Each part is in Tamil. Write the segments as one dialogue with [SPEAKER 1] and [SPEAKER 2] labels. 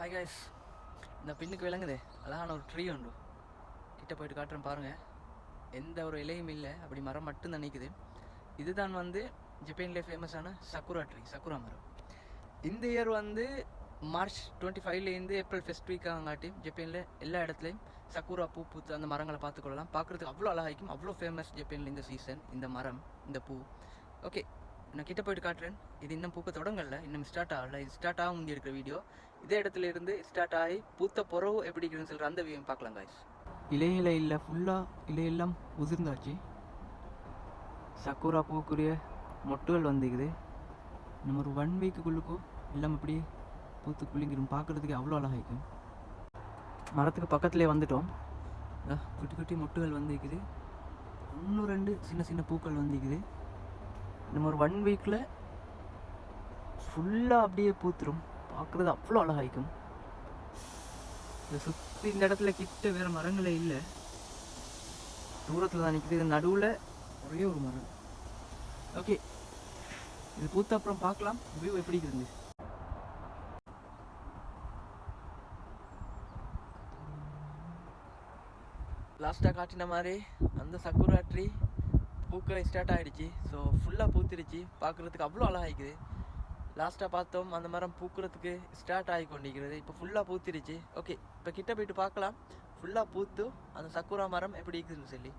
[SPEAKER 1] ஹாய் கைஸ், இந்த பின்னுக்கு விளங்குது அழகான ஒரு ட்ரீ உண்டு. கிட்ட போயிட்டு காட்டுறேன் பாருங்கள். எந்த ஒரு இலையும் இல்லை, அப்படி மரம் மட்டும்தான் நிற்குது. இதுதான் ஜப்பான்லேயே ஃபேமஸான சக்குரா ட்ரீ, சக்குரா மரம். இந்த இயர் மார்ச் 25லேருந்து ஏப்ரல் ஃபெஸ்ட் வீக்காங்காட்டி ஜப்பானில் எல்லா இடத்துலையும் சக்குரா பூ பூத்து அந்த மரங்களை பார்த்துக்கொள்ளலாம். பார்க்குறதுக்கு அவ்வளோ அழகாய்க்கும், அவ்வளோ ஃபேமஸ் ஜப்பானில் இந்த சீசன், இந்த மரம், இந்த பூ. ஓகே, நான் கிட்ட போயிட்டு காட்டுறேன். இது இன்னும் பூக்க தொடங்கல, இன்னும் ஸ்டார்ட் ஆகலை. இது ஸ்டார்ட் ஆக முடிய இருக்கிற வீடியோ. இதே இடத்துல இருந்து ஸ்டார்ட் ஆகி பூத்த புறவு எப்படி இருக்குன்னு சொல்கிற அந்த வியூ பார்க்கலாம் காய்ஸ். இலையில இல்லை, ஃபுல்லாக இலையெல்லாம் உதிர்ந்தாச்சு. சக்குரா பூக்குரிய மொட்டுகள் வந்துக்குது. நம்ம ஒரு 1 வீக்குள்ளுக்கும் எல்லாம் அப்படியே பூத்து குளிங்கிடும். பார்க்குறதுக்கு அவ்வளோ அழகாயிருக்கும். மரத்துக்கு பக்கத்துலேயே வந்துட்டோம். குட்டி குட்டி மொட்டுகள் வந்துக்குது. 1-2 சின்ன சின்ன பூக்கள் வந்துக்குது. நம்ம ஒரு 1 வீக்கில் ஃபுல்லாக அப்படியே பூத்துரும். பார்க்குறது அவ்வளோ அழகாயிருக்கும். இதை சுற்றி இந்த இடத்துல கிட்ட வேறு மரங்களே இல்லை, தூரத்தில் தான் நிற்கிது. இது நடுவில் ஒரே ஒரு மரம். ஓகே, இது பூத்த அப்புறம் பார்க்கலாம் வியூ எப்படி இருக்குது. லாஸ்ட்டாக காட்டின மாதிரி அந்த சக்குரா ட்ரீ பூக்களை ஸ்டார்ட் ஆகிடுச்சு. ஸோ ஃபுல்லாக பூத்திருச்சு. பார்க்குறதுக்கு அவ்வளோ அழகாகிக்குது. லாஸ்ட்டாக பார்த்தோம் அந்த மரம் பூக்கிறதுக்கு ஸ்டார்ட் ஆகி கொண்டிருக்கிறது. இப்போ ஃபுல்லாக பூத்திருச்சு. ஓகே, இப்போ கிட்ட போயிட்டு பார்க்கலாம் ஃபுல்லாக பூத்து அந்த சக்குரா மரம் எப்படி இருக்குதுன்னு சொல்லி.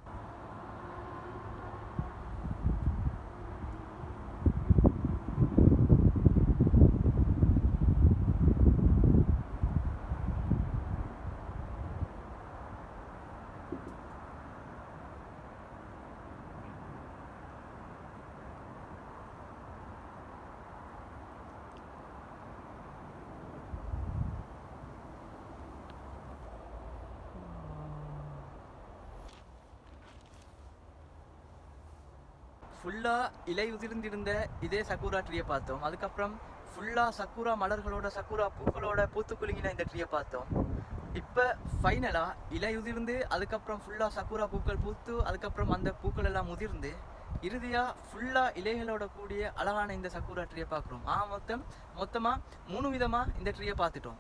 [SPEAKER 1] ஃபுல்லாக இலை உதிர்ந்திருந்த இதே சக்குரா ட்ரீயை பார்த்தோம். அதுக்கப்புறம் ஃபுல்லாக சக்குரா மலர்களோட, சக்குரா பூக்களோட பூத்து குலுங்கின இந்த ட்ரீயை பார்த்தோம். இப்போ ஃபைனலாக இலை உதிர்ந்து அதுக்கப்புறம் ஃபுல்லாக சக்குரா பூக்கள் பூத்து அதுக்கப்புறம் அந்த பூக்கள் எல்லாம் உதிர்ந்து இறுதியாக ஃபுல்லாக இலைகளோட கூடிய அழகான இந்த சக்குரா ட்ரீயை பார்க்குறோம். மொத்தமாக 3 விதமாக இந்த ட்ரீயை பார்த்துட்டோம்.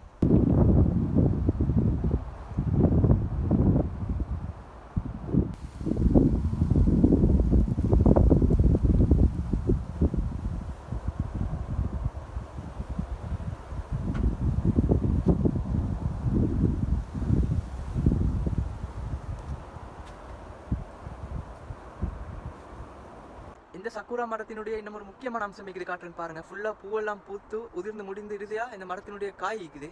[SPEAKER 1] இந்த சக்குரா மரத்தினுடைய இன்னும் ஒரு முக்கியமான அம்சம் இருக்குது, காட்டுறேன்னு பாருங்க. ஃபுல்லாக பூவெல்லாம் பூத்து உதிர்ந்து முடிந்து இறுதியாக இந்த மரத்தினுடைய காய் இருக்குது.